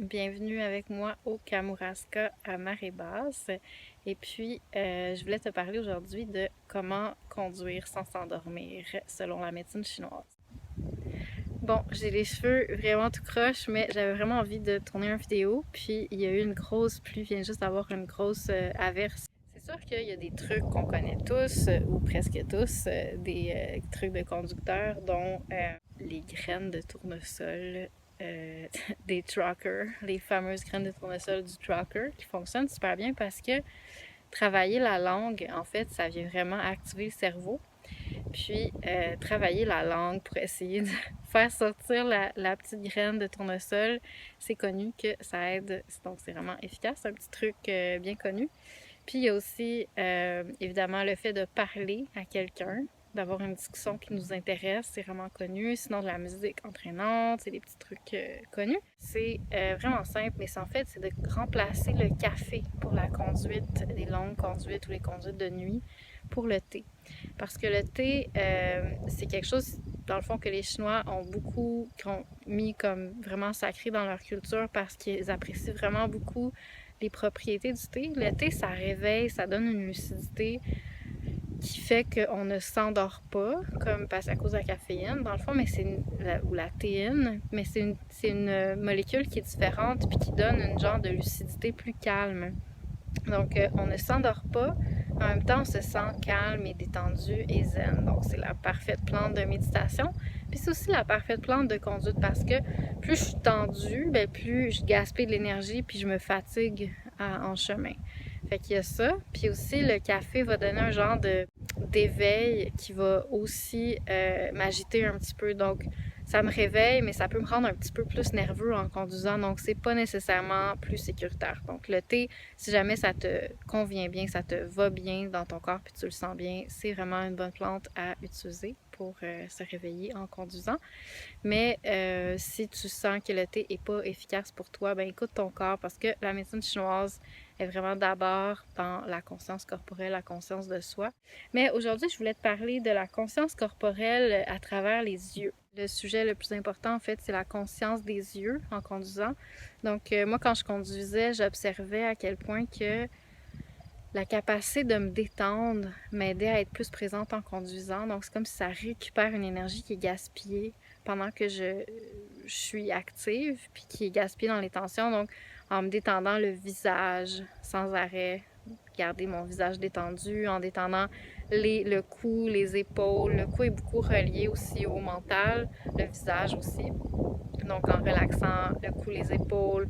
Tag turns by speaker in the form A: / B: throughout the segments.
A: Bienvenue avec moi au Kamouraska à marée basse. Et puis, je voulais te parler aujourd'hui de comment conduire sans s'endormir selon la médecine chinoise. Bon, j'ai les cheveux vraiment tout croche, mais j'avais vraiment envie de tourner une vidéo. Puis, il y a eu une grosse pluie, vient juste d'avoir une grosse averse. C'est sûr qu'il y a des trucs qu'on connaît tous, ou presque tous, des trucs de conducteurs, dont les graines de tournesol euh, des truckers, les fameuses graines de tournesol du trucker, qui fonctionnent super bien parce que travailler la langue, en fait, ça vient vraiment activer le cerveau. Puis, travailler la langue pour essayer de faire sortir la petite graine de tournesol, c'est connu que ça aide. Donc, c'est vraiment efficace. C'est un petit truc bien connu. Puis, il y a aussi, évidemment, le fait de parler à quelqu'un, d'avoir une discussion qui nous intéresse, c'est vraiment connu. Sinon, de la musique entraînante, c'est des petits trucs connus. C'est vraiment simple, mais c'est en fait, c'est de remplacer le café pour la conduite, des longues conduites ou les conduites de nuit, pour le thé. Parce que le thé, c'est quelque chose, dans le fond, que les Chinois ont beaucoup mis comme vraiment sacré dans leur culture parce qu'ils apprécient vraiment beaucoup les propriétés du thé. Le thé, ça réveille, ça donne une lucidité qui fait qu'on ne s'endort pas, comme à cause de la caféine, dans le fond, mais ou la théine, mais c'est une molécule qui est différente puis qui donne une genre de lucidité plus calme. Donc, on ne s'endort pas. En même temps, on se sent calme et détendu et zen. Donc, c'est la parfaite plante de méditation. Puis, c'est aussi la parfaite plante de conduite parce que plus je suis tendue, ben, plus je gaspille de l'énergie puis je me fatigue en chemin. Fait qu'il y a ça. Puis aussi, le café va donner un genre d'éveil qui va aussi m'agiter un petit peu. Donc, ça me réveille, mais ça peut me rendre un petit peu plus nerveux en conduisant. Donc, c'est pas nécessairement plus sécuritaire. Donc, le thé, si jamais ça te convient bien, ça te va bien dans ton corps puis tu le sens bien, c'est vraiment une bonne plante à utiliser pour se réveiller en conduisant. Mais si tu sens que le thé n'est pas efficace pour toi, ben écoute ton corps parce que la médecine chinoise est vraiment d'abord dans la conscience corporelle, la conscience de soi. Mais aujourd'hui, je voulais te parler de la conscience corporelle à travers les yeux. Le sujet le plus important, en fait, c'est la conscience des yeux en conduisant. Donc, moi, quand je conduisais, j'observais à quel point que la capacité de me détendre m'aidait à être plus présente en conduisant. Donc, c'est comme si ça récupère une énergie qui est gaspillée pendant que je suis active, puis qui est gaspillée dans les tensions. Donc, en me détendant le visage sans arrêt, garder mon visage détendu, en détendant le cou, les épaules. Le cou est beaucoup relié aussi au mental, le visage aussi. Donc, en relaxant le cou, les épaules,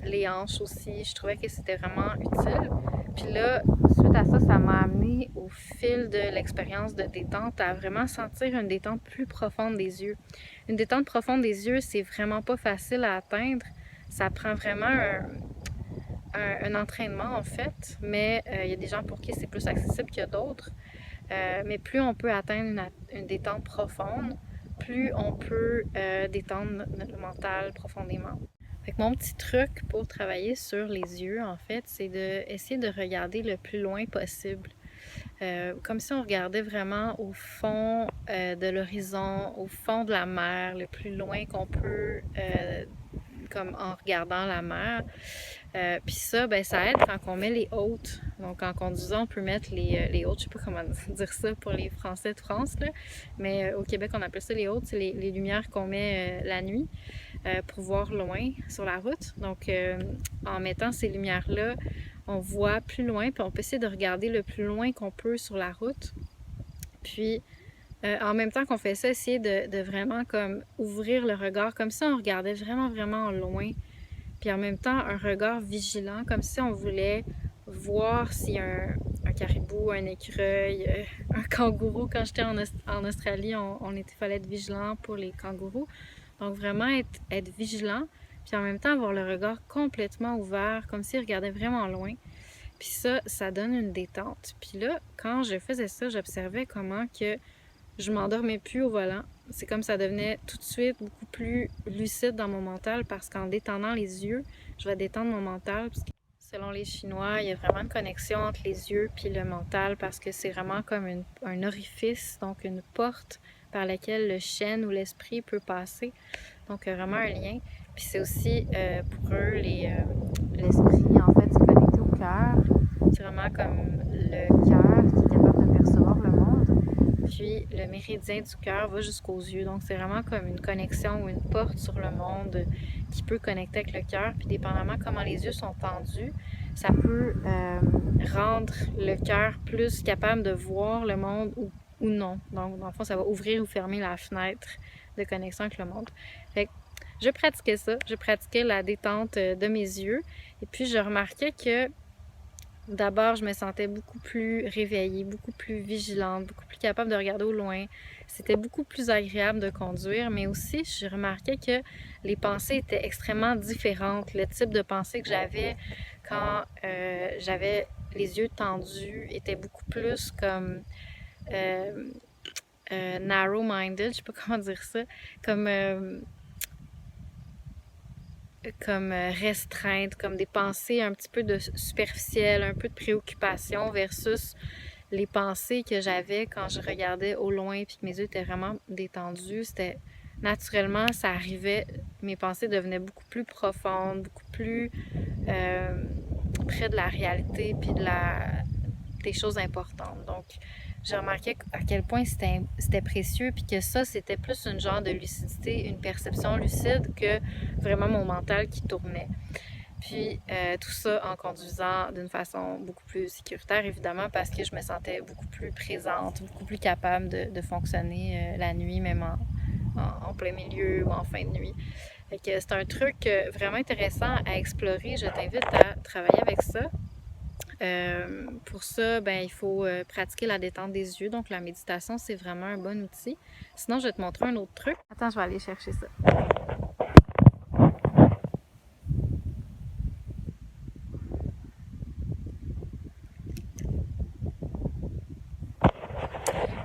A: les hanches aussi, je trouvais que c'était vraiment utile. Puis là, suite à ça, ça m'a amené au fil de l'expérience de détente à vraiment sentir une détente plus profonde des yeux. Une détente profonde des yeux, c'est vraiment pas facile à atteindre. Ça prend vraiment un entraînement en fait, mais il y a des gens pour qui c'est plus accessible que d'autres. Mais plus on peut atteindre une détente profonde, plus on peut détendre notre mental profondément. Fait que mon petit truc pour travailler sur les yeux, en fait, c'est d'essayer de regarder le plus loin possible. Comme si on regardait vraiment au fond de l'horizon, au fond de la mer, le plus loin qu'on peut, comme en regardant la mer. Puis ça, ben, ça aide quand on met les hautes. Donc en conduisant, on peut mettre les hautes, je sais pas comment dire ça pour les Français de France, là. Mais au Québec, on appelle ça les hautes, c'est les lumières qu'on met la nuit pour voir loin sur la route. Donc en mettant ces lumières-là, on voit plus loin, puis on peut essayer de regarder le plus loin qu'on peut sur la route. Puis en même temps qu'on fait ça, essayer de vraiment comme ouvrir le regard, comme si on regardait vraiment, vraiment loin. Puis en même temps, un regard vigilant, comme si on voulait voir s'il y a un caribou, un écureuil, un kangourou. Quand j'étais en Australie, fallait être vigilant pour les kangourous. Donc vraiment être vigilant, puis en même temps avoir le regard complètement ouvert, comme s'il regardait vraiment loin. Puis ça donne une détente. Puis là, quand je faisais ça, j'observais comment que je m'endormais plus au volant. C'est comme ça devenait tout de suite beaucoup plus lucide dans mon mental parce qu'en détendant les yeux, je vais détendre mon mental. Parce que selon les Chinois, il y a vraiment une connexion entre les yeux puis le mental parce que c'est vraiment comme un orifice, donc une porte par laquelle le chêne ou l'esprit peut passer. Donc vraiment un lien. Puis c'est aussi pour eux, l'esprit, en fait, c'est connecté au cœur. C'est vraiment comme le cœur qui est capable de percevoir le monde. Puis le méridien du cœur va jusqu'aux yeux. Donc c'est vraiment comme une connexion ou une porte sur le monde qui peut connecter avec le cœur. Puis dépendamment comment les yeux sont tendus, ça peut rendre le cœur plus capable de voir le monde ou non. Donc dans le fond, ça va ouvrir ou fermer la fenêtre de connexion avec le monde. Fait que je pratiquais ça. Je pratiquais la détente de mes yeux. Et puis je remarquais que d'abord, je me sentais beaucoup plus réveillée, beaucoup plus vigilante, beaucoup plus capable de regarder au loin. C'était beaucoup plus agréable de conduire, mais aussi, je remarquais que les pensées étaient extrêmement différentes. Le type de pensée que j'avais quand j'avais les yeux tendus était beaucoup plus comme narrow-minded, je sais pas comment dire ça, comme restreinte, comme des pensées un petit peu de superficielles, un peu de préoccupation versus les pensées que j'avais quand je regardais au loin puis que mes yeux étaient vraiment détendus. C'était naturellement, ça arrivait, mes pensées devenaient beaucoup plus profondes, beaucoup plus près de la réalité puis des choses importantes. Donc, j'ai remarqué à quel point c'était précieux, puis que ça, c'était plus une genre de lucidité, une perception lucide que vraiment mon mental qui tournait. Puis tout ça en conduisant d'une façon beaucoup plus sécuritaire, évidemment, parce que je me sentais beaucoup plus présente, beaucoup plus capable de fonctionner la nuit, même en plein milieu ou en fin de nuit. Fait que c'est un truc vraiment intéressant à explorer. Je t'invite à travailler avec ça. Pour ça, ben, il faut pratiquer la détente des yeux. Donc, la méditation, c'est vraiment un bon outil. Sinon, je vais te montrer un autre truc. Attends, je vais aller chercher ça.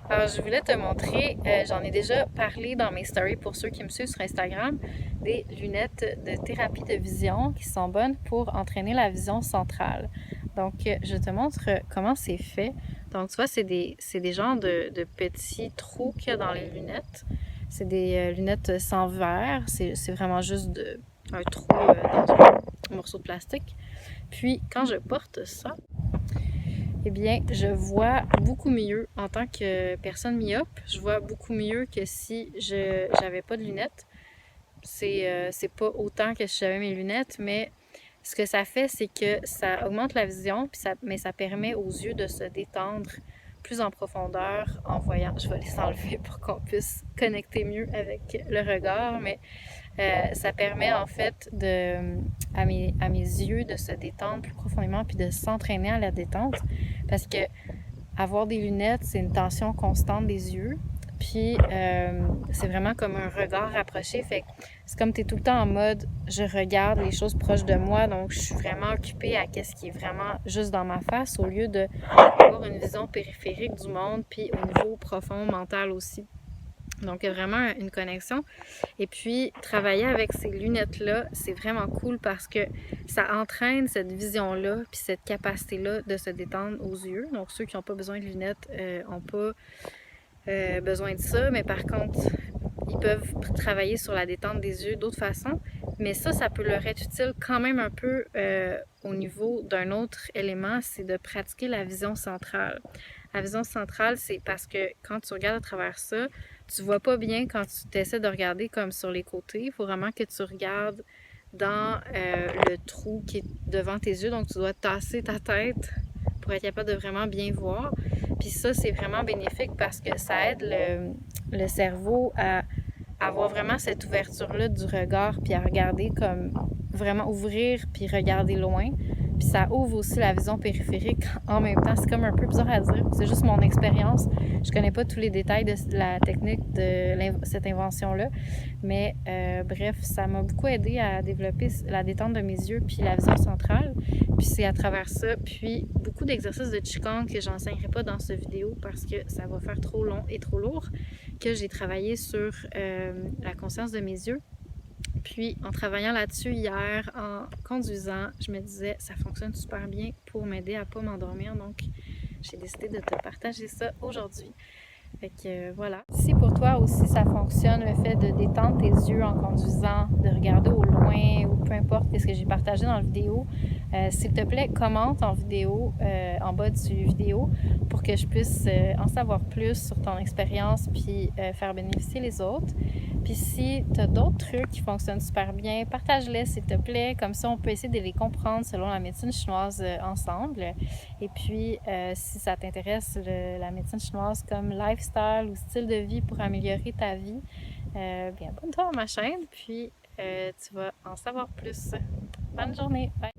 A: Alors, je voulais te montrer, j'en ai déjà parlé dans mes stories pour ceux qui me suivent sur Instagram, des lunettes de thérapie de vision qui sont bonnes pour entraîner la vision centrale. Donc, je te montre comment c'est fait. Donc, tu vois, c'est des genres de petits trous qu'il y a dans les lunettes. C'est des lunettes sans verre. C'est vraiment juste un trou dans un morceau de plastique. Puis, quand je porte ça, eh bien, je vois beaucoup mieux en tant que personne myope. Je vois beaucoup mieux que si je n'avais pas de lunettes. C'est pas autant que si j'avais mes lunettes, mais ce que ça fait, c'est que ça augmente la vision, mais ça permet aux yeux de se détendre plus en profondeur en voyant. Je vais les enlever pour qu'on puisse connecter mieux avec le regard, mais ça permet en fait à mes yeux de se détendre plus profondément puis de s'entraîner à la détente parce que avoir des lunettes, c'est une tension constante des yeux. Puis c'est vraiment comme un regard rapproché. Fait que c'est comme tu es tout le temps en mode je regarde les choses proches de moi, donc je suis vraiment occupée à ce qui est vraiment juste dans ma face au lieu d'avoir une vision périphérique du monde, puis au niveau profond, mental aussi. Donc, il y a vraiment une connexion. Et puis, travailler avec ces lunettes-là, c'est vraiment cool parce que ça entraîne cette vision-là puis cette capacité-là de se détendre aux yeux. Donc, ceux qui n'ont pas besoin de lunettes n'ont pas besoin de ça. Mais par contre, ils peuvent travailler sur la détente des yeux d'autres façons. Mais ça peut leur être utile quand même un peu au niveau d'un autre élément, c'est de pratiquer la vision centrale. La vision centrale, c'est parce que quand tu regardes à travers ça, tu vois pas bien quand tu essaies de regarder comme sur les côtés. Il faut vraiment que tu regardes dans le trou qui est devant tes yeux. Donc, tu dois tasser ta tête pour être capable de vraiment bien voir. Puis ça, c'est vraiment bénéfique parce que ça aide le cerveau à avoir vraiment cette ouverture-là du regard puis à regarder comme vraiment ouvrir puis regarder loin. Puis ça ouvre aussi la vision périphérique en même temps. C'est comme un peu bizarre à dire. C'est juste mon expérience. Je connais pas tous les détails de la technique de cette invention-là. Mais bref, ça m'a beaucoup aidé à développer la détente de mes yeux puis la vision centrale. Puis c'est à travers ça. Puis beaucoup d'exercices de Qigong que j'enseignerai pas dans cette vidéo parce que ça va faire trop long et trop lourd, que j'ai travaillé sur la conscience de mes yeux. Puis, en travaillant là-dessus hier, en conduisant, je me disais, ça fonctionne super bien pour m'aider à pas m'endormir. Donc, j'ai décidé de te partager ça aujourd'hui. Fait que voilà. Si pour toi aussi ça fonctionne, le fait de détendre tes yeux en conduisant, de regarder au loin ou peu importe ce que j'ai partagé dans la vidéo, s'il te plaît, commente en vidéo, en bas du vidéo pour que je puisse en savoir plus sur ton expérience puis faire bénéficier les autres. Puis si tu as d'autres trucs qui fonctionnent super bien, partage-les s'il te plaît. Comme ça, on peut essayer de les comprendre selon la médecine chinoise ensemble. Et puis, si ça t'intéresse, la médecine chinoise comme lifestyle ou style de vie pour améliorer ta vie, bien abonne-toi à ma chaîne, puis tu vas en savoir plus. Bonne journée! Bye!